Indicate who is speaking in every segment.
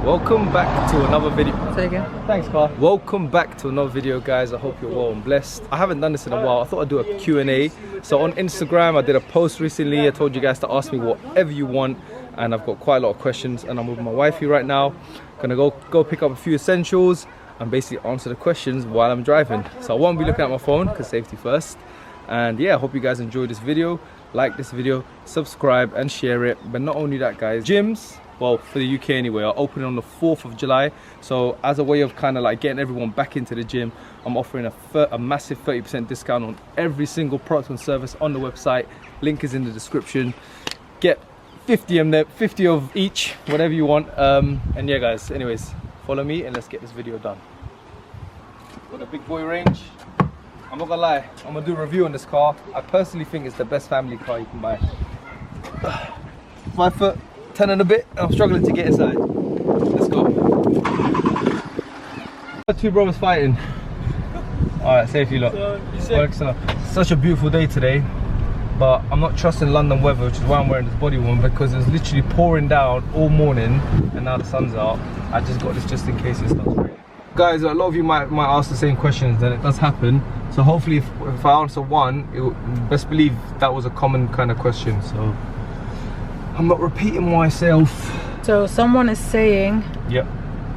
Speaker 1: Welcome back to another video.
Speaker 2: Say again.
Speaker 1: Thanks, Carl. Welcome back to another video, guys. I hope you're well and blessed. I haven't done this in a while. I thought I'd do a Q&A. So on Instagram, I did a post recently. I told you guys to ask me whatever you want, and I've got quite a lot of questions. And I'm with my wifey right now. Gonna go pick up a few essentials and basically answer the questions while I'm driving. So I won't be looking at my phone because safety first. And yeah, I hope you guys enjoyed this video. Like this video, subscribe and share it. But not only that, guys, gyms, well, for the UK anyway, are opening on the 4th of July. So as a way of kind of like getting everyone back into the gym, I'm offering a massive 30% discount on every single product and service on the website. Link is in the description. Get 50 of each, whatever you want. And yeah, guys, anyways, follow me and let's get this video done. Got a big boy range. I'm not gonna lie, I'm gonna do a review on this car. I personally think it's the best family car you can buy. 5'10" and a bit, and I'm struggling to get inside. Let's go. Two brothers fighting. Alright, safety lot. Such a beautiful day today, but I'm not trusting London weather, which is why I'm wearing this body warmer, because it's literally pouring down all morning and now the sun's out. I just got this just in case it starts raining. Guys, a lot of you might ask the same questions, and it does happen. So hopefully if I answer one, best believe that was a common kind of question. So I'm not repeating myself. So
Speaker 2: someone is saying,
Speaker 1: yep,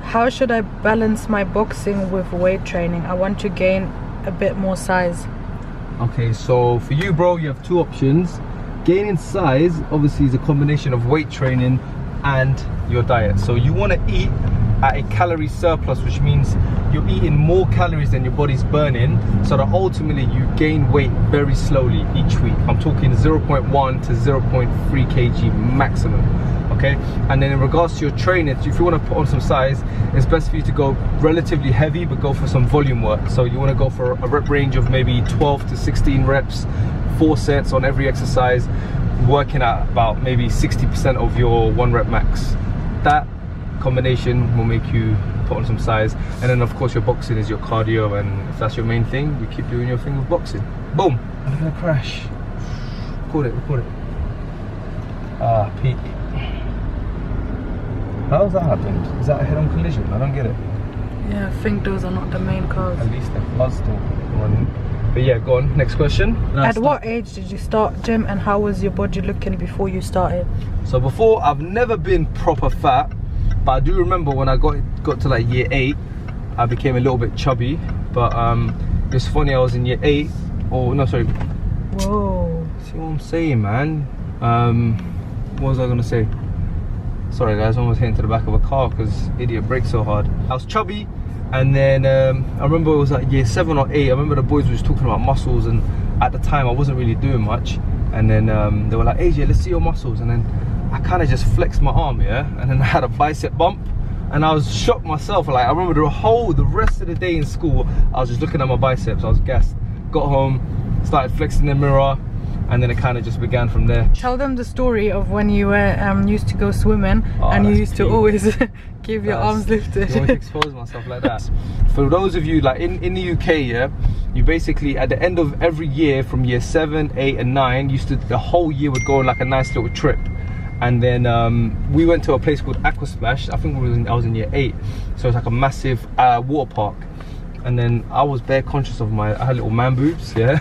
Speaker 2: how should I balance my boxing with weight training? I want to gain a bit more size.
Speaker 1: Okay, so for you, bro, you have two options. Gaining size obviously is a combination of weight training and your diet. So you want to eat at a calorie surplus, which means you're eating more calories than your body's burning, so that ultimately you gain weight very slowly each week. I'm talking 0.1 to 0.3 kg maximum. Okay, and then in regards to your training, if you want to put on some size, it's best for you to go relatively heavy but go for some volume work. So you want to go for a rep range of maybe 12 to 16 reps, 4 sets on every exercise, working at about maybe 60% of your 1 rep max. That combination will make you put on some size. And then of course your boxing is your cardio, and if that's your main thing, you keep doing your thing with boxing. Boom. I'm gonna crash. Record it. Ah, peak. How's that happened? Is that a head-on collision? I don't get it.
Speaker 2: Yeah, I think those are not the main cars.
Speaker 1: At least the blood's still running. But yeah, go on, next question.
Speaker 2: At what age did you start gym, and how was your body looking before you started?
Speaker 1: So before, I've never been proper fat, but I do remember when I got to like year 8, I became a little bit chubby. But it's funny, I was in year 8, or no, sorry.
Speaker 2: Whoa.
Speaker 1: See what I'm saying, man? What was I gonna say? Sorry guys, I almost hit into the back of a car because idiot braked so hard. I was chubby, and then I remember it was like year 7 or 8. I remember the boys were just talking about muscles, and at the time I wasn't really doing much. And then they were like, AJ, let's see your muscles. And then I kind of just flexed my arm, yeah, and then I had a bicep bump, and I was shocked myself. Like, I remember the rest of the day in school, I was just looking at my biceps. I was gassed. Got home, started flexing the mirror, and then it kind of just began from there.
Speaker 2: Tell them the story of when you were used to go swimming, and you used to always keep your arms lifted.
Speaker 1: You want to expose myself like that. For those of you like in the UK, yeah, you basically at the end of every year from year 7, 8 and 9, the whole year would go on like a nice little trip. And then we went to a place called Aqua Splash. I think I was in year 8, so it's like a massive water park. And then I was bare conscious of I had little man boobs, yeah.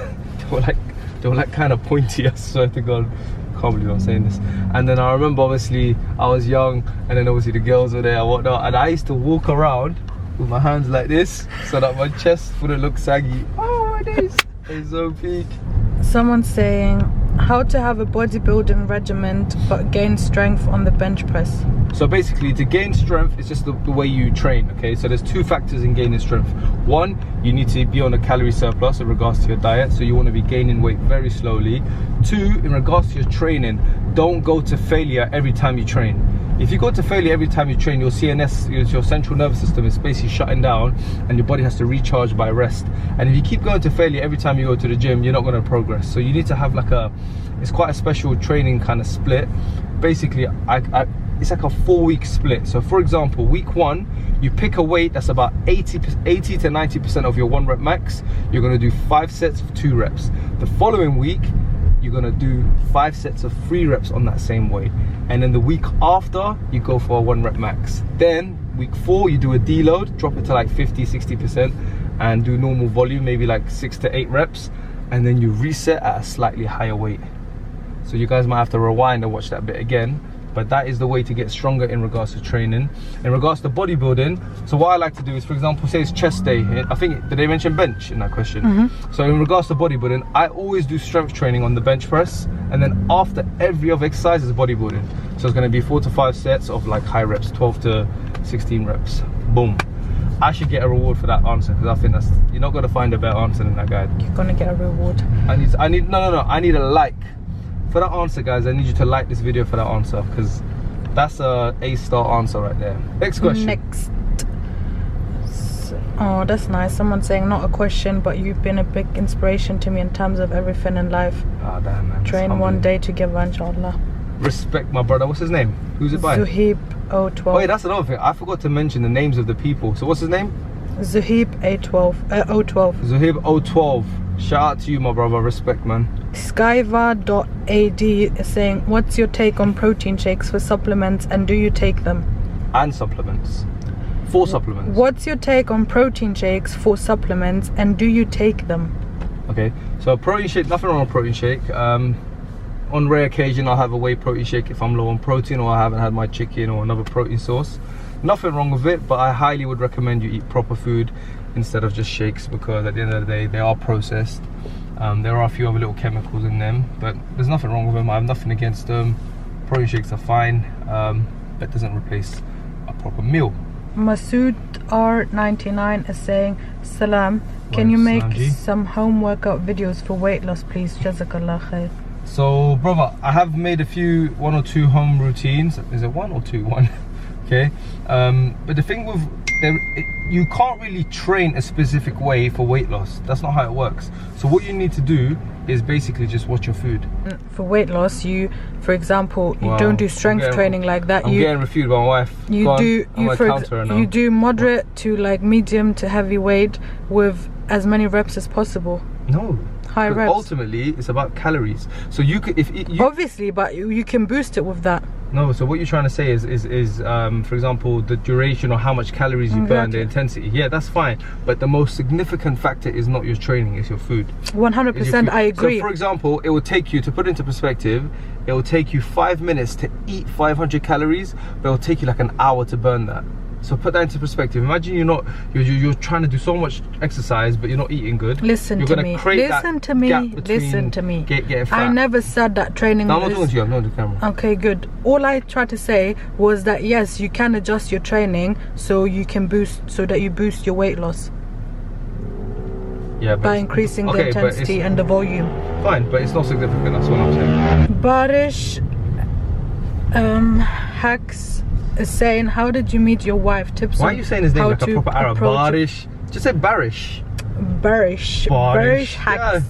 Speaker 1: They were like kind of pointy, I swear to God. I can't believe I'm saying this. And then I remember, obviously, I was young, and then obviously the girls were there and whatnot, and I used to walk around with my hands like this so that my chest wouldn't look saggy. Oh my days, it's so peak.
Speaker 2: Someone's saying how to have a bodybuilding regimen but gain strength on the bench press.
Speaker 1: So basically, to gain strength, it's just the way you train, okay? So there's 2 factors in gaining strength. 1, you need to be on a calorie surplus in regards to your diet, so you want to be gaining weight very slowly. 2, in regards to your training, don't go to failure every time you train. If you go to failure every time you train, your CNS, your central nervous system, is basically shutting down, and your body has to recharge by rest. And if you keep going to failure every time you go to the gym, you're not going to progress. So you need to have like it's quite a special training kind of split. Basically, it's like a 4-week split. So for example, week 1, you pick a weight that's about 80 to 90% of your 1 rep max. You're going to do 5 sets of 2 reps. The following week, you're gonna do 5 sets of 3 reps on that same weight. And then the week after, you go for a 1 rep max. Then week 4, you do a deload, drop it to like 50-60% and do normal volume, maybe like 6 to 8 reps. And then you reset at a slightly higher weight. So you guys might have to rewind and watch that bit again. But that is the way to get stronger in regards to training. In regards to bodybuilding, so what I like to do is, for example, say it's chest day. I think, did they mention bench in that question? So in regards to bodybuilding, I always do strength training on the bench press. And then after every other exercise is bodybuilding. So it's gonna be 4 to 5 sets of like high reps, 12 to 16 reps. Boom. I should get a reward for that answer, because I think that's, you're not gonna find a better answer than that guy.
Speaker 2: You're gonna get a reward.
Speaker 1: I need I need a like. For that answer, guys, I need you to like this video for that answer, because that's a A-star answer right there. Next question.
Speaker 2: Next. Oh, that's nice. Someone saying, not a question, but you've been a big inspiration to me in terms of everything in life.
Speaker 1: Ah, damn, man.
Speaker 2: Train one day together, inshallah.
Speaker 1: Respect my brother. What's his name? Who's it by?
Speaker 2: Zuhib 012.
Speaker 1: Oh, yeah, that's another thing. I forgot to mention the names of the people. So what's his name?
Speaker 2: Zuhib 012.
Speaker 1: Zuhib 012. Shout out to you, my brother. Respect, man.
Speaker 2: Skyva.ad is saying, what's your take on protein shakes for supplements, and do you take them?
Speaker 1: And supplements. 4 supplements.
Speaker 2: What's your take on protein shakes for supplements, and do you take them?
Speaker 1: Okay, so a protein shake, nothing wrong with a protein shake. On rare occasion, I'll have a whey protein shake if I'm low on protein, or I haven't had my chicken or another protein source. Nothing wrong with it, but I highly would recommend you eat proper food instead of just shakes, because at the end of the day, they are processed. There are a few other little chemicals in them, but there's nothing wrong with them. I have nothing against them. Protein shakes are fine, but doesn't replace a proper meal.
Speaker 2: Masood R99 is saying, Salam, can you make some home workout videos for weight loss, please? Jazakallah khair.
Speaker 1: So, brother, I have made a few 1 or 2 home routines. Is it 1 or 2? 1. Okay. But the thing with you can't really train a specific way for weight loss. That's not how it works. So what you need to do is basically just watch your food. For
Speaker 2: weight loss, you, for example, you don't do strength training like that.
Speaker 1: I'm getting refuted by my wife.
Speaker 2: You do moderate to like medium to heavy weight with as many reps as possible.
Speaker 1: No.
Speaker 2: High reps.
Speaker 1: Ultimately, it's about calories. So you could,
Speaker 2: obviously, but you can boost it with that.
Speaker 1: No, so what you're trying to say is for example, the duration or how much calories you burn, the intensity. Yeah, that's fine. But the most significant factor is not your training, it's your food.
Speaker 2: 100%, I agree.
Speaker 1: So for example, it will take you, to put into perspective, it will take you 5 minutes to eat 500 calories, but it will take you like an hour to burn that. So put that into perspective. Imagine you're trying to do so much exercise, but you're not eating good.
Speaker 2: Listen to me. Listen to me.
Speaker 1: Getting fat.
Speaker 2: I never said that training.
Speaker 1: No, I'm not talking to you. I'm not on the camera.
Speaker 2: Okay, good. All I tried to say was that yes, you can adjust your training so you can boost your weight loss.
Speaker 1: Yeah,
Speaker 2: by increasing the intensity and the volume.
Speaker 1: Fine, but it's not significant. That's what I'm saying.
Speaker 2: Barish Hacks is saying, how did you meet your wife? Tips.
Speaker 1: Why are you saying his name like a proper Arab? Barish. Just say Barish.
Speaker 2: Barish Hacks.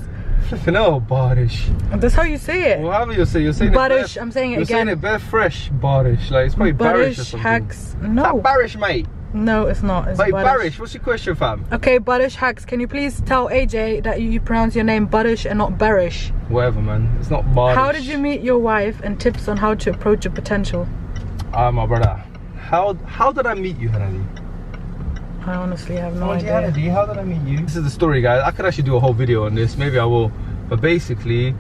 Speaker 1: Flipping hell, Barish.
Speaker 2: That's how you say it.
Speaker 1: Well, however you say, you're saying
Speaker 2: Barish. I'm saying it again.
Speaker 1: You're saying it bare fresh, Barish. Like it's probably Barish or something.
Speaker 2: Hacks. No.
Speaker 1: It's not Barish, mate.
Speaker 2: No, it's not. It's
Speaker 1: Barish. What's your question, fam?
Speaker 2: Okay, Barish Hacks. Can you please tell AJ that you pronounce your name Barish and not Barish?
Speaker 1: Whatever, man. It's not Barish.
Speaker 2: How did you meet your wife, and tips on how to approach your potential?
Speaker 1: My brother. How did I meet you, Hanadi?
Speaker 2: I honestly have no idea.
Speaker 1: Hanadi, how did I meet you? This is the story, guys. I could actually do a whole video on this. Maybe I will. But basically,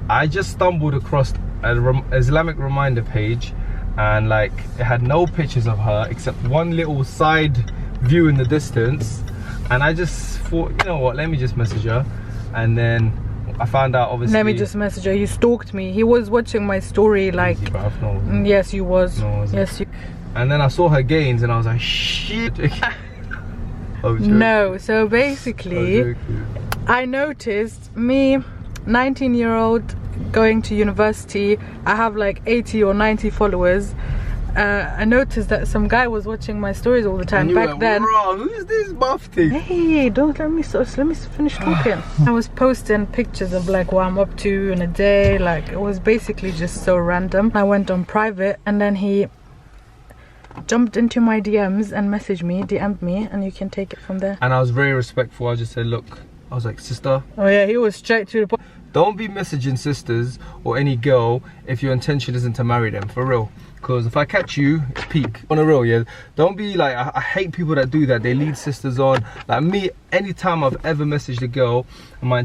Speaker 1: I just stumbled across an Islamic reminder page, and like it had no pictures of her except one little side view in the distance, and I just thought, you know what, let me just message her. And then I found out, obviously. Let
Speaker 2: me just message her. You stalked me. He was watching my story, like. Easy, bruv, no. Yes, you was. No, yes, you.
Speaker 1: And then I saw her gains, and I was like, shit.
Speaker 2: No, so basically, I noticed me, 19-year-old, going to university. I have like 80 or 90 followers. I noticed that some guy was watching my stories all the time back then.
Speaker 1: Bro, who's this buff thing?
Speaker 2: Hey, don't let me finish talking. I was posting pictures of like what I'm up to in a day. Like it was basically just so random. I went on private, and then he jumped into my DMs and DM'd me, and you can take it from there.
Speaker 1: And I was very respectful. I just said, look, I was like, sister.
Speaker 2: Oh yeah, he was straight to the point.
Speaker 1: don't be messaging sisters or any girl if your intention isn't to marry them, for real. Because if I catch you, it's peak. On a real, yeah. Don't be like, I hate people that do that. They lead sisters on. Like me, anytime I've ever messaged a girl, and my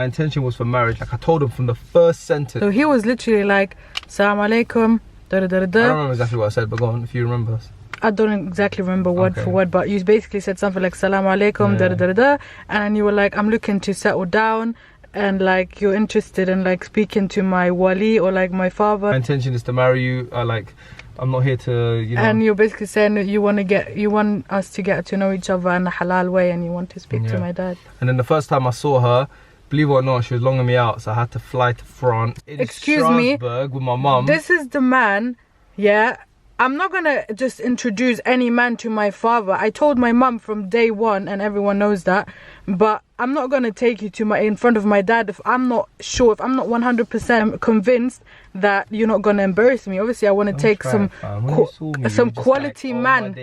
Speaker 1: intention was for marriage, like I told him from the first sentence.
Speaker 2: So he was literally like, Assalamu alaikum, da da da da.
Speaker 1: I don't remember exactly what I said, but go on if you remember.
Speaker 2: I don't exactly remember word for word, but you basically said something like Assalamu alaikum, da da da da, and then you were like, I'm looking to settle down, and like you're interested in like speaking to my wali or like my father.
Speaker 1: My intention is to marry you. Like, I'm not here to, you know.
Speaker 2: And you're basically saying that you want us to get to know each other in a halal way, and you want to speak to my dad.
Speaker 1: And then the first time I saw her, believe it or not, she was longing me out, so I had to fly to France.
Speaker 2: Excuse me,
Speaker 1: with my mum.
Speaker 2: This is the man, yeah. I'm not gonna just introduce any man to my father. I told my mum from day one, and everyone knows that. But I'm not gonna take you to in front of my dad if I'm not sure, if I'm not 100% convinced that you're not gonna embarrass me. Obviously, I want to take some quality man.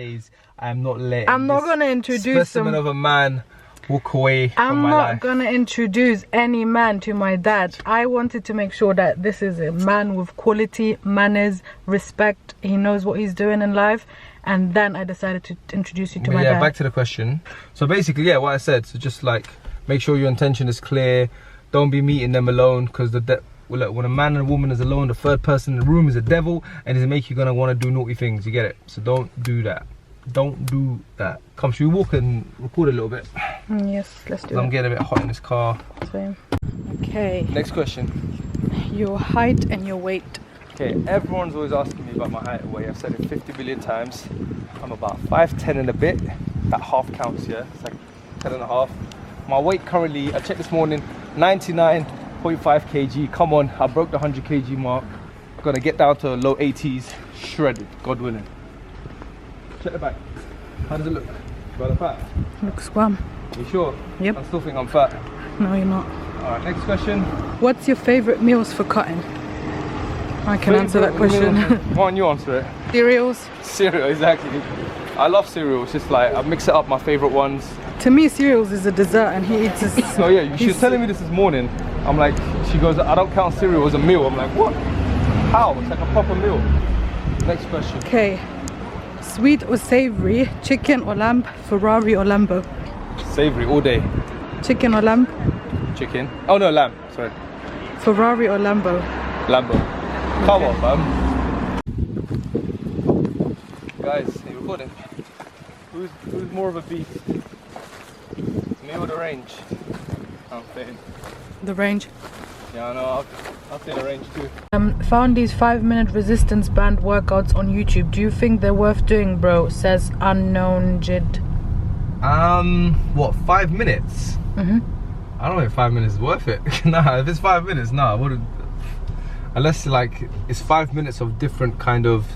Speaker 1: I'm not letting.
Speaker 2: I'm not gonna introduce
Speaker 1: specimen of a man walk away from my life.
Speaker 2: I'm not gonna introduce any man to my dad. I wanted to make sure that this is a man with quality, manners, respect. He knows what he's doing in life, and then I decided to introduce you to my dad.
Speaker 1: Yeah, back to the question. So basically, yeah, what I said. So just like make sure your intention is clear. Don't be meeting them alone, because when a man and a woman is alone, the third person in the room is a devil, and it's make you gonna want to do naughty things. You get it? So don't do that. Don't do that. Come, should we walk and record a little bit?
Speaker 2: Yes, let's do it.
Speaker 1: I'm getting a bit hot in this car.
Speaker 2: Same. Okay.
Speaker 1: Next question.
Speaker 2: Your height and your weight.
Speaker 1: Okay, everyone's always asking me about my height and weight. I've said it 50 billion times. I'm about 5'10" and a bit. That half counts, yeah? It's like 10 and a half. My weight currently, I checked this morning, 99.5 kg. Come on, I broke the 100 kg mark. I'm gonna get down to low 80s, shredded, God willing. Check the back. How does it look? Rather fat?
Speaker 2: Looks warm.
Speaker 1: You sure?
Speaker 2: Yep.
Speaker 1: I still think I'm fat.
Speaker 2: No, you're not.
Speaker 1: Alright, next question.
Speaker 2: What's your favourite meals for cutting? I can answer that question.
Speaker 1: Why don't you answer it?
Speaker 2: Cereals.
Speaker 1: Cereal, exactly. I love cereal. It's just like, I mix it up, my favourite ones.
Speaker 2: To me, cereals is a dessert, and he eats this.
Speaker 1: No, yeah, she was telling me this morning. I'm like, she goes, I don't count cereal as a meal. I'm like, what? How? It's like a proper meal. Next question.
Speaker 2: Okay. Sweet or savoury, chicken or lamb, Ferrari or Lambo?
Speaker 1: Savoury all day.
Speaker 2: Chicken or lamb?
Speaker 1: Chicken. Oh no, lamb. Sorry.
Speaker 2: Ferrari or Lambo?
Speaker 1: Lambo. Come on, fam. Guys, are you recording? Who's more of a beast? Me or the range? I'm saying.
Speaker 2: The range.
Speaker 1: Yeah, I know. I'll say the range too.
Speaker 2: Found these 5-minute resistance band workouts on YouTube. Do you think they're worth doing, bro? Says unknown Jid.
Speaker 1: What, 5 minutes? I don't know if 5 minutes is worth it. Nah, if it's 5 minutes, nah, I wouldn't. Unless like it's 5 minutes of different kind of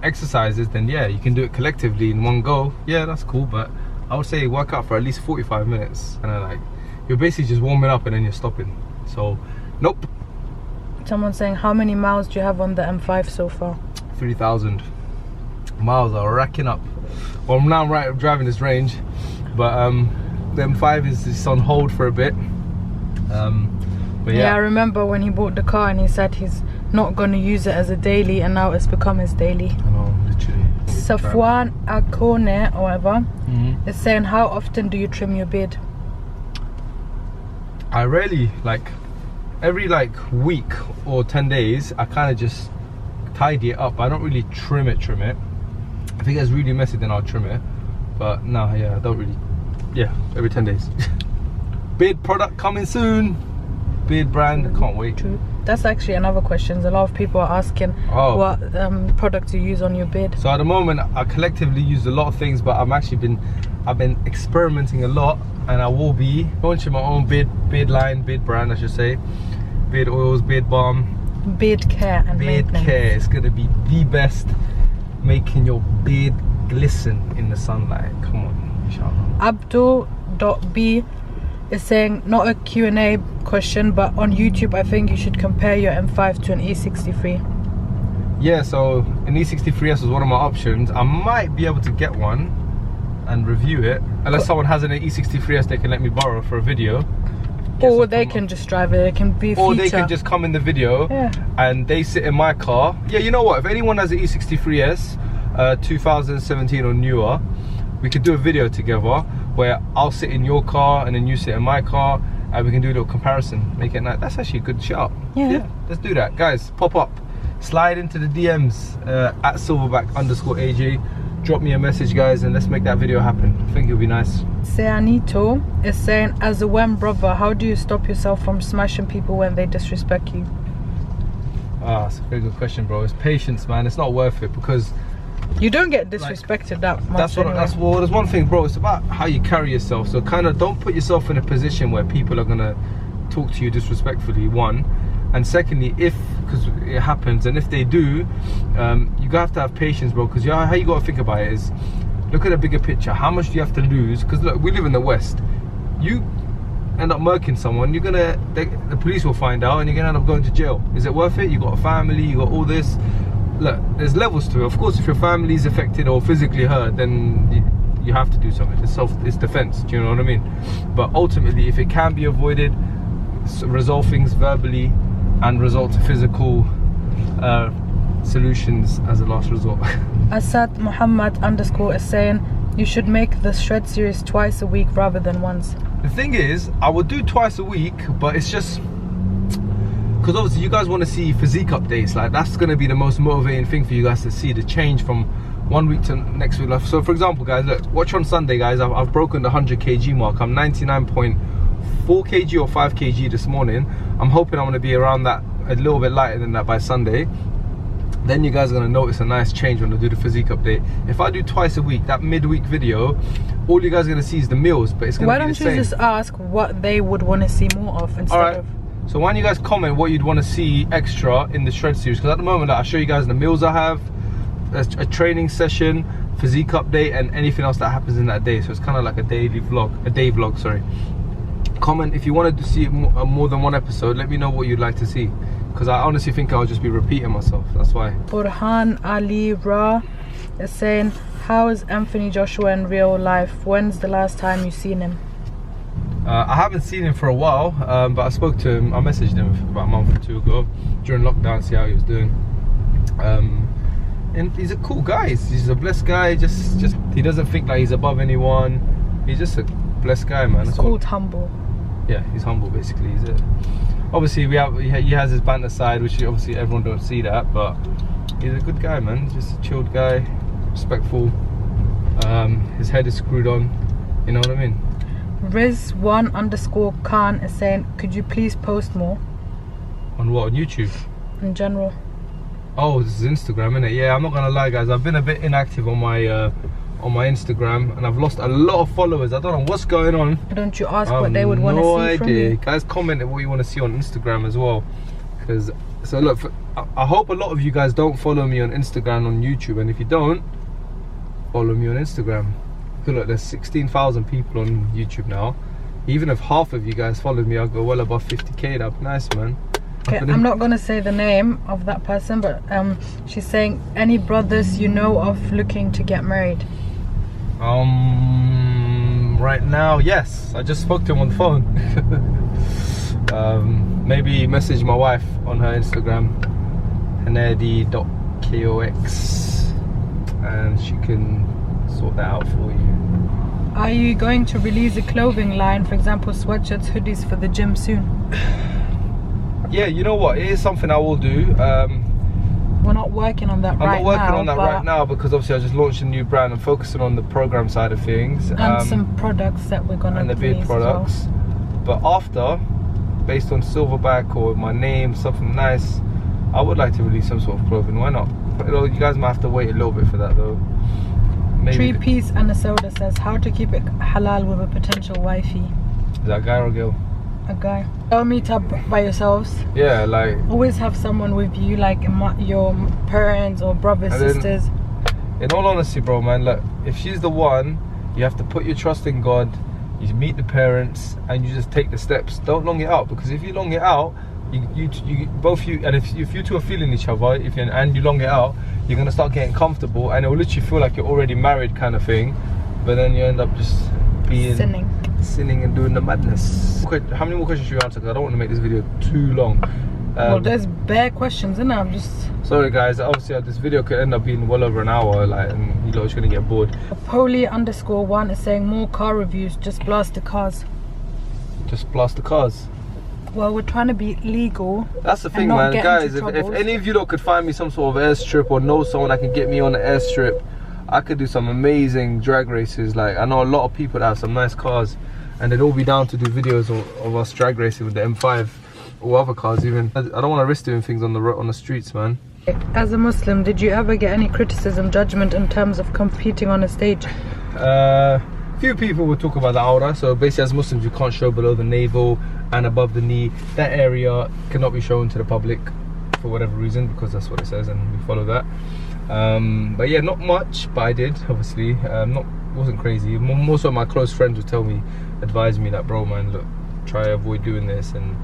Speaker 1: exercises, then yeah, you can do it collectively in one go. Yeah, that's cool, but I would say work out for at least 45 minutes. And then like, you're basically just warming up and then you're stopping. So, nope.
Speaker 2: Someone's saying, how many miles do you have on the M5 so far? 3,000
Speaker 1: miles are racking up. Well, now I'm driving this range, but the M5 is just on hold for a bit. But yeah,
Speaker 2: I remember when he bought the car and he said he's not going to use it as a daily, and now it's become his daily.
Speaker 1: I know, literally.
Speaker 2: Safwan Akone or whatever is saying, how often do you trim your beard?
Speaker 1: I rarely, like every like week or 10 days, I kind of just tidy it up. I don't really trim it. If it gets really messy, then I'll trim it. But no, yeah, I don't really. Yeah, every 10 days. Beard product coming soon. Beard brand, I can't wait.
Speaker 2: True. That's actually another question. A lot of people are asking what products you use on your beard.
Speaker 1: So at the moment, I collectively use a lot of things, but I've been experimenting a lot, and I will be launching my own beard line, beard brand, I should say. Beard oils, beard balm,
Speaker 2: beard care and maintenance.
Speaker 1: Care. It's gonna be the best, making your beard glisten in the sunlight. Come on, inshallah.
Speaker 2: Abdul.b is saying, not a Q&A question, but on YouTube I think you should compare your M5 to an E63.
Speaker 1: Yeah, so an E63S was one of my options. I might be able to get one and review it, unless someone has an E63S they can let me borrow for a video.
Speaker 2: Or they can just drive it. It can be
Speaker 1: or
Speaker 2: feature.
Speaker 1: they can just come in the video,
Speaker 2: Yeah.
Speaker 1: and they sit in my car. Yeah, you know what? If anyone has an E63S, 2017 or newer, we could do a video together where I'll sit in your car and then you sit in my car, and we can do a little comparison. Make it nice. That's actually a good shout.
Speaker 2: Yeah.
Speaker 1: Let's do that, guys. Pop up, slide into the DMs at silverback_AJ. Drop me a message, guys, and let's make that video happen. I think it'll be nice.
Speaker 2: Seanito is saying, as a WEM brother, how do you stop yourself from smashing people when they disrespect you?
Speaker 1: Ah, that's a very good question, bro. It's patience, man. It's not worth it, because
Speaker 2: You don't get disrespected that much.
Speaker 1: that's well, there's one thing, bro. It's about how you carry yourself. So kind of don't put yourself in a position where people are gonna talk to you disrespectfully, one. And secondly, because it happens, and if they do, you have to have patience, bro. Because how you got to think about it is, look at the bigger picture. How much do you have to lose? Because look, we live in the West. You end up murking someone, the police will find out, and you're gonna end up going to jail. Is it worth it? You got a family, you got all this. Look, there's levels to it. Of course, if your family is affected or physically hurt, then you have to do something. It's defense. Do you know what I mean? But ultimately, if it can be avoided, resolve things verbally and result to physical solutions as a last resort.
Speaker 2: Asad Muhammad _ is saying, you should make the shred series twice a week rather than once.
Speaker 1: The thing is, I would do twice a week, but it's just because obviously you guys want to see physique updates. Like, that's going to be the most motivating thing for you guys to see, the change from one week to next week. So for example, guys, look, watch on Sunday, guys. I've broken the 100 kg mark. I'm 99.4 kg or 5 kg this morning. I'm hoping I'm going to be around that, a little bit lighter than that by Sunday. Then you guys are going to notice a nice change when I do the physique update. If I do twice a week, that midweek video, all you guys are going to see is the meals, but it's going to be the same.
Speaker 2: Why don't you just ask what they would want to see more of instead of...
Speaker 1: So why don't you guys comment what you'd want to see extra in the shred series? Because at the moment, I'll show you guys the meals I have, a training session, physique update, and anything else that happens in that day. So it's kind of like a day vlog, sorry. Comment if you wanted to see more than one episode. Let me know what you'd like to see, because I honestly think I'll just be repeating myself. That's why.
Speaker 2: Burhan Ali Ra is saying, how is Anthony Joshua in real life? When's the last time you seen him?
Speaker 1: I haven't seen him for a while, but I spoke to him. I messaged him about a month or two ago during lockdown, see how he was doing. And he's a cool guy. He's a blessed guy. Just he doesn't think like he's above anyone. He's just a blessed guy, man.
Speaker 2: It's called humble.
Speaker 1: Yeah, he's humble basically. He's it. Obviously, he has his banter side, which obviously everyone don't see that, but he's a good guy, man. He's just a chilled guy, respectful. His head is screwed on. You know what I mean?
Speaker 2: Riz1 _ Khan is saying, could you please post more?
Speaker 1: On what? On YouTube?
Speaker 2: In general.
Speaker 1: Oh, this is Instagram, innit? Yeah, I'm not gonna lie, guys. I've been a bit inactive on my Instagram, and I've lost a lot of followers. I don't know what's going on.
Speaker 2: Don't you ask what they would want to see from you?
Speaker 1: Guys, comment what you want to see on Instagram as well. Because so look, I hope a lot of you guys don't follow me on Instagram, on YouTube, and if you don't, follow me on Instagram. Look, there's 16,000 people on YouTube now. Even if half of you guys followed me, I'll go well above 50k. That'd be nice, man.
Speaker 2: Okay, I'm not gonna say the name of that person, but she's saying, any brothers you know of looking to get married?
Speaker 1: Right now, yes. I just spoke to him on the phone. Maybe message my wife on her Instagram, hanedi.kox, and she can sort that out for you.
Speaker 2: Are you going to release a clothing line, for example sweatshirts, hoodies for the gym soon?
Speaker 1: Yeah, you know what, it is something I will do.
Speaker 2: We're not working on that right now.
Speaker 1: I'm not working on that right now because obviously I just launched a new brand. I'm focusing on the program side of things.
Speaker 2: And some products that we're going to release. And the beard products.
Speaker 1: Well. But after, based on Silverback or my name, something nice, I would like to release some sort of clothing. Why not? But, you guys might have to wait a little bit for that though. Maybe
Speaker 2: 3-piece and a soda says, how to keep it halal with a potential wifey?
Speaker 1: Is that a guy or a girl?
Speaker 2: A guy. Don't meet up by yourselves.
Speaker 1: Yeah, like
Speaker 2: always have someone with you, like your parents or brothers, sisters.
Speaker 1: In all honesty, bro, man, look, if she's the one, you have to put your trust in God. You meet the parents and you just take the steps. Don't long it out, because if you long it out, you both and if you two are feeling each other, and you long it out, you're gonna start getting comfortable, and it will literally feel like you're already married, kind of thing. But then you end up just being
Speaker 2: sinning.
Speaker 1: sinning and doing the madness. How many more questions should we answer? Because I don't want to make this video too long.
Speaker 2: Well, there's bare questions, isn't it? I'm just...
Speaker 1: Sorry guys, obviously this video could end up being well over an hour, like, and you know, it's gonna get bored.
Speaker 2: Poly_1 is saying more car reviews, just blast the cars.
Speaker 1: Just blast the cars.
Speaker 2: Well, we're trying to be legal.
Speaker 1: That's the thing, man. Guys, if any of you lot could find me some sort of airstrip or know someone that can get me on an airstrip, I could do some amazing drag races. Like, I know a lot of people that have some nice cars, and they'd all be down to do videos of us drag racing with the M5 or other cars even. I don't want to risk doing things on the streets, man.
Speaker 2: As a Muslim, did you ever get any criticism, judgment in terms of competing on a stage?
Speaker 1: Few people will talk about the aura. So basically, as Muslims, you can't show below the navel and above the knee. That area cannot be shown to the public for whatever reason, because that's what it says, and we follow that. But yeah, not much, but I did, obviously. Wasn't crazy. Most of my close friends would advise me that, bro, man, look, try to avoid doing this. And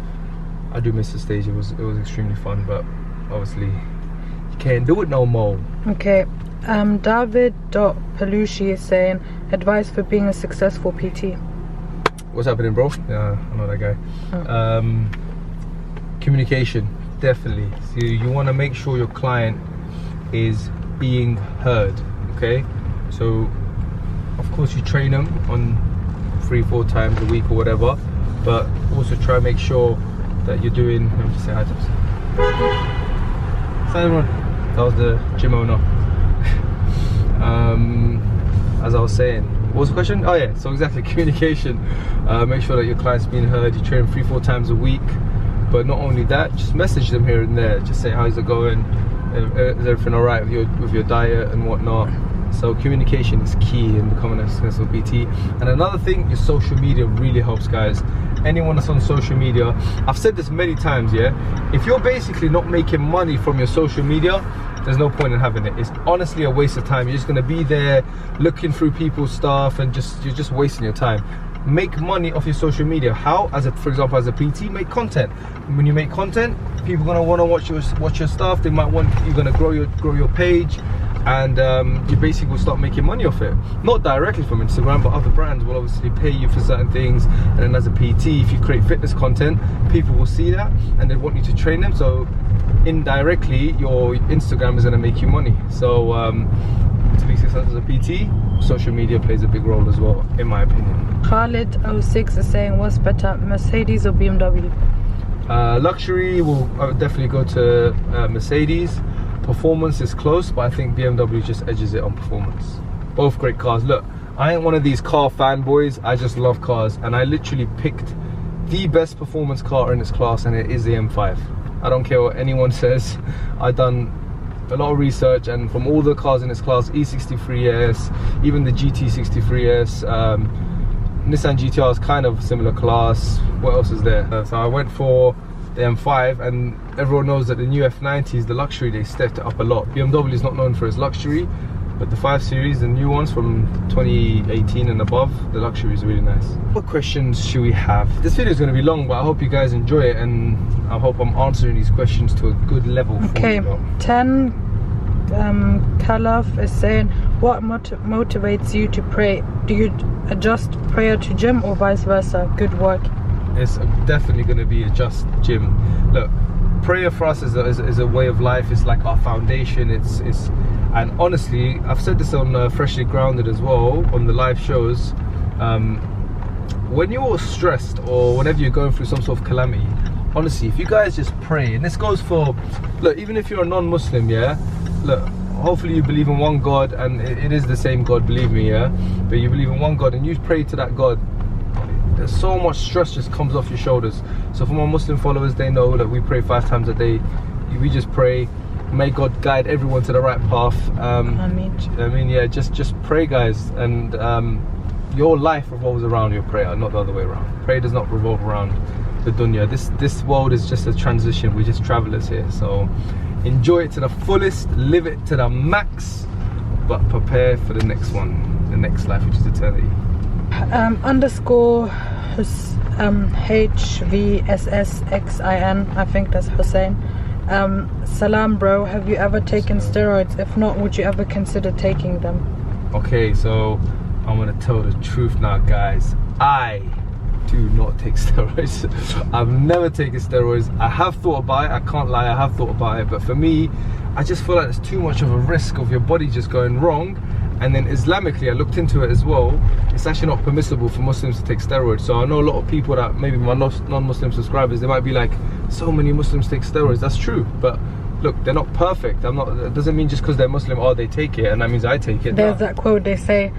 Speaker 1: I do miss the stage. It was extremely fun, but obviously you can't do it no more.
Speaker 2: Okay. David.Pelushi is saying, advice for being a successful PT.
Speaker 1: What's happening, bro? Yeah, I know that guy. Oh. Communication, definitely. So you want to make sure your client is being heard, okay? So, of course, you train them on 3-4 times a week or whatever, but also try to make sure that you're doing... Let me just say hi to them. That was the gym owner. As I was saying, what was the question? Oh yeah, so exactly, communication. Make sure that your client's being heard. You train 3-4 times a week, but not only that, just message them here and there. Just say, how's it going? Is everything all right with your diet and whatnot? So communication is key in becoming a successful PT. And another thing, your social media really helps, guys. Anyone that's on social media, I've said this many times, yeah, if you're basically not making money from your social media, there's no point in having it. It's honestly a waste of time. You're just gonna be there looking through people's stuff, and you're just wasting your time. Make money off your social media. How? For example, as a PT, make content. When you make content, people are gonna want to watch your stuff. They might want, you're gonna grow your page, and you basically will start making money off it. Not directly from Instagram, but other brands will obviously pay you for certain things. And then as a PT, if you create fitness content, people will see that and they want you to train them. So indirectly, your Instagram is going to make you money. So to be successful as a PT, social media plays a big role as well, in my opinion.
Speaker 2: Khalid06 is saying, what's better, Mercedes or BMW?
Speaker 1: Luxury will definitely go to Mercedes. Performance is close, but I think BMW just edges it on performance. Both great cars. Look, I ain't one of these car fanboys. I just love cars, and I literally picked the best performance car in its class, and it is the M5. I don't care what anyone says. I've done a lot of research, and from all the cars in its class, E63S, even the GT63S, Nissan GTR is kind of similar class. What else is there? So I went for the M5, and everyone knows that the new F90s, the luxury, they stepped it up a lot. BMW is not known for its luxury, but the 5 Series, the new ones from 2018 and above, the luxury is really nice. What questions should we have? This video is going to be long, but I hope you guys enjoy it, and I hope I'm answering these questions to a good level for you. Okay,
Speaker 2: 10 Kalaf is saying, what motivates you to pray? Do you adjust prayer to gym or vice versa? Good work.
Speaker 1: It's definitely going to be a just gym. Look, prayer for us is a way of life. It's like our foundation. And honestly, I've said this on Freshly Grounded as well, on the live shows. When you're stressed or whenever you're going through some sort of calamity, honestly, if you guys just pray, and this goes for, look, even if you're a non-Muslim, yeah, look, hopefully you believe in one God, and it is the same God, believe me, yeah, but you believe in one God and you pray to that God, there's so much stress just comes off your shoulders. So for my Muslim followers, they know that we pray 5 times a day. We just pray, may God guide everyone to the right path. I mean, yeah, just pray, guys, and your life revolves around your prayer, not the other way around. Prayer does not revolve around the dunya. This world is just a transition. We're just travelers here, so enjoy it to the fullest, live it to the max, but prepare for the next one, the next life, which is eternity. HVSSXIN, I think that's Hussein. Salam, bro, have you ever taken steroids? If not, would you ever consider taking them? Okay, so I'm gonna tell the truth now, guys. I do not take steroids. I've never taken steroids. I have thought about it, I can't lie, I have thought about it, but for me, I just feel like it's too much of a risk of your body just going wrong. And then Islamically, I looked into it as well, it's actually not permissible for Muslims to take steroids. So I know a lot of people that, maybe my non-Muslim subscribers, they might be like, so many Muslims take steroids. That's true, but look, they're not perfect. It doesn't mean just because they're Muslim, oh, they take it, and that means I take it.
Speaker 2: There's that quote, they say,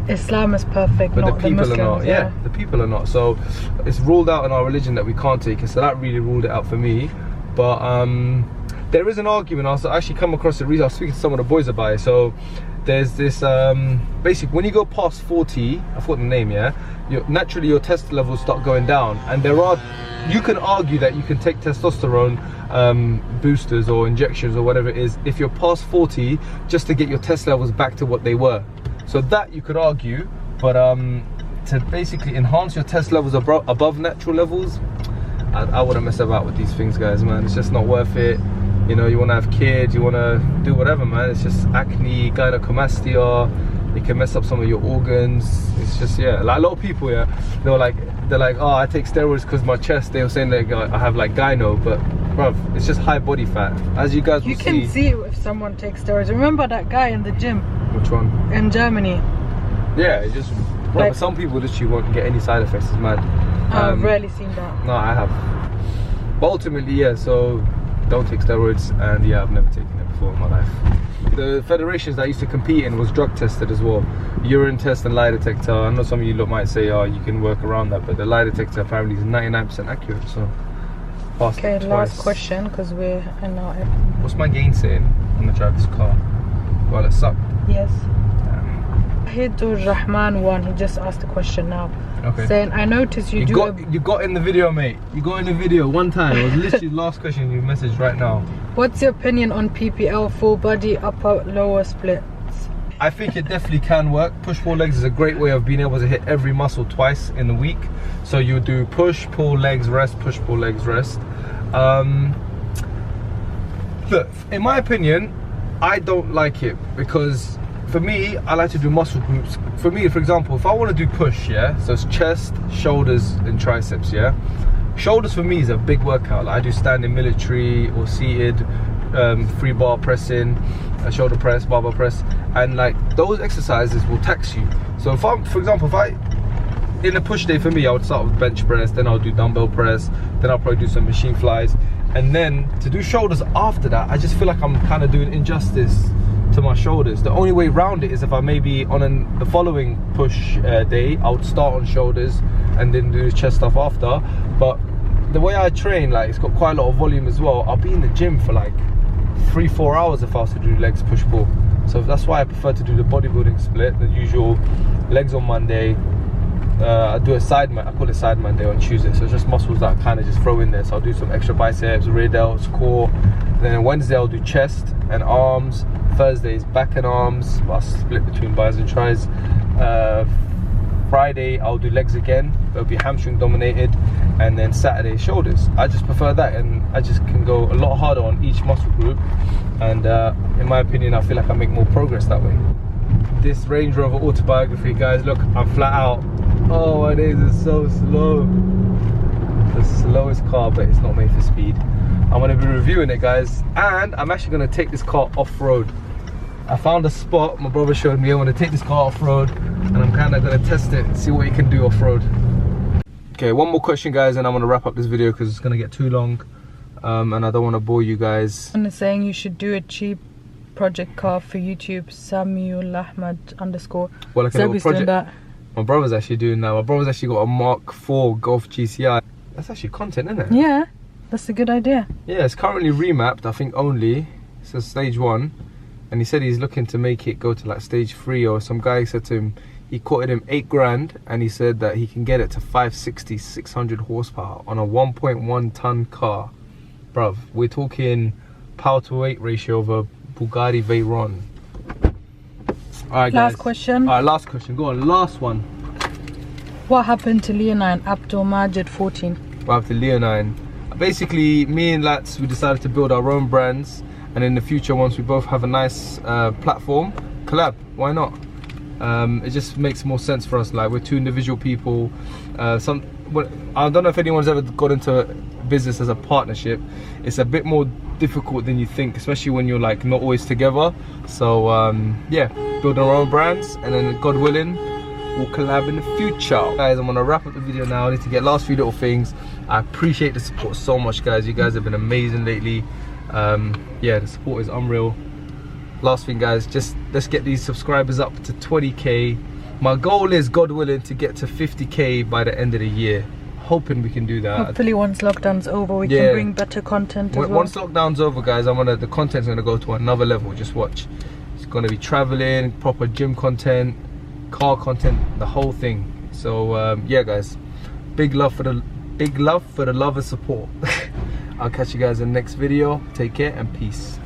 Speaker 2: Islam is perfect,
Speaker 1: but
Speaker 2: not
Speaker 1: the people
Speaker 2: Muslims,
Speaker 1: are not. Yeah, the people are not. So it's ruled out in our religion that we can't take it. So that really ruled it out for me. But there is an argument. I was actually come across it recently. I was speaking to some of the boys about it. So there's this basically, when you go past 40, I forgot the name, yeah, naturally your test levels start going down, and you can argue that you can take testosterone boosters or injections or whatever it is if you're past 40, just to get your test levels back to what they were. So that you could argue, but to basically enhance your test levels above natural levels, I wouldn't mess about with these things, guys, man. It's just not worth it. You know, you want to have kids, you want to do whatever, man. It's just acne, gynecomastia. It can mess up some of your organs. It's just, yeah, like a lot of people, yeah, they're like, oh, I take steroids because my chest. They were saying that I have like gyno, but bruv, it's just high body fat. As you guys will see.
Speaker 2: You can see if someone takes steroids. Remember that guy in the gym?
Speaker 1: Which one?
Speaker 2: In Germany.
Speaker 1: Yeah, it just, like, some people literally won't get any side effects. It's mad.
Speaker 2: I've rarely seen that.
Speaker 1: No, I have. But ultimately, yeah, so don't take steroids, and yeah, I've never taken it before in my life. The federations that I used to compete in was drug tested as well. Urine test and lie detector. I know some of you lot might say, oh, you can work around that, but the lie detector apparently is 99% accurate, so passed it twice.
Speaker 2: Last question, because we're in our...
Speaker 1: What's my gain saying when I drive this car? Well, it sucked.
Speaker 2: Yes. Hidur Rahman 1, he just asked a question now.
Speaker 1: Okay.
Speaker 2: Saying, I noticed you
Speaker 1: got in the video, mate. You got in the video one time. It was literally the last question you messaged right now.
Speaker 2: What's your opinion on PPL, full body, upper, lower splits?
Speaker 1: I think it definitely can work. Push-pull legs is a great way of being able to hit every muscle twice in the week. So you do push, pull, legs, rest, push, pull, legs, rest. Look, in my opinion, I don't like it because for me, I like to do muscle groups. For me, for example, if I want to do push, yeah, so it's chest, shoulders, and triceps, yeah. Shoulders for me is a big workout. Like I do standing military or seated, free bar pressing, shoulder press, barbell press, and like those exercises will tax you. So if I'm, for example, in a push day for me, I would start with bench press, then I'll do dumbbell press, then I'll probably do some machine flies, and then to do shoulders after that, I just feel like I'm kind of doing injustice to my shoulders. The only way around it is if I maybe on the following push day, I would start on shoulders and then do the chest stuff after. But the way I train, like it's got quite a lot of volume as well. I'll be in the gym for like 3-4 hours if I was to do legs push pull. So that's why I prefer to do the bodybuilding split, the usual legs on Monday. I do a I call it side man day on Tuesday. So it's just muscles that I kind of just throw in there. So I'll do some extra biceps, rear delts, core. And then on Wednesday I'll do chest and arms. Thursdays back and arms, but I'll split between bis and tris. Friday I'll do legs again, it'll be hamstring dominated, and then Saturday shoulders. I just prefer that, and I just can go a lot harder on each muscle group, and in my opinion I feel like I make more progress that way. This Range Rover autobiography, guys, look, I'm flat out. Oh my days, it's so slow. The slowest car, but it's not made for speed. I'm going to be reviewing it, guys, and I'm actually going to take this car off-road. I found a spot my brother showed me. I want to take this car off-road, and I'm kind of going to test it and see what you can do off-road. Okay, one more question, guys, and I'm going to wrap up this video because it's going to get too long, and I don't want to bore you guys.
Speaker 2: And saying you should do a cheap project car for YouTube, Samuel Ahmad _
Speaker 1: Well, like a little project. Doing that. My brother's actually doing that. My brother's actually got a Mark IV Golf GCI. That's actually content, isn't it?
Speaker 2: Yeah. That's a good idea.
Speaker 1: Yeah, it's currently remapped, I think only. So stage 1. And he said he's looking to make it go to like stage 3, or some guy said to him, he quoted him 8 grand, and he said that he can get it to 560, 600 horsepower on a 1.1 ton car. Bruv, we're talking power to weight ratio of a Bugatti Veyron. Alright, guys.
Speaker 2: Last question.
Speaker 1: Alright, last question. Go on, last one.
Speaker 2: What happened to Leonine Abdul Majid 14?
Speaker 1: What happened to Leonine? Basically, me and Lats, we decided to build our own brands, and in the future, once we both have a nice platform, collab, why not? It just makes more sense for us. Like, we're two individual people. I don't know if anyone's ever got into business as a partnership. It's a bit more difficult than you think, especially when you're like not always together. So yeah, building our own brands, and then God willing, we'll collab in the future. Guys, I'm gonna wrap up the video now. I need to get last few little things. I appreciate the support so much, guys. You guys have been amazing lately. Yeah, the support is unreal. Last thing, guys, just let's get these subscribers up to 20k. My goal is, God willing, to get to 50k by the end of the year. Hoping we can do that.
Speaker 2: Hopefully once lockdown's over, we can bring better content as well.
Speaker 1: Once lockdown's over, guys, the content's gonna go to another level. Just watch. It's gonna be traveling, proper gym content, car content, the whole thing. So yeah, guys, big love for the love and support. I'll catch you guys in the next video. Take care and peace.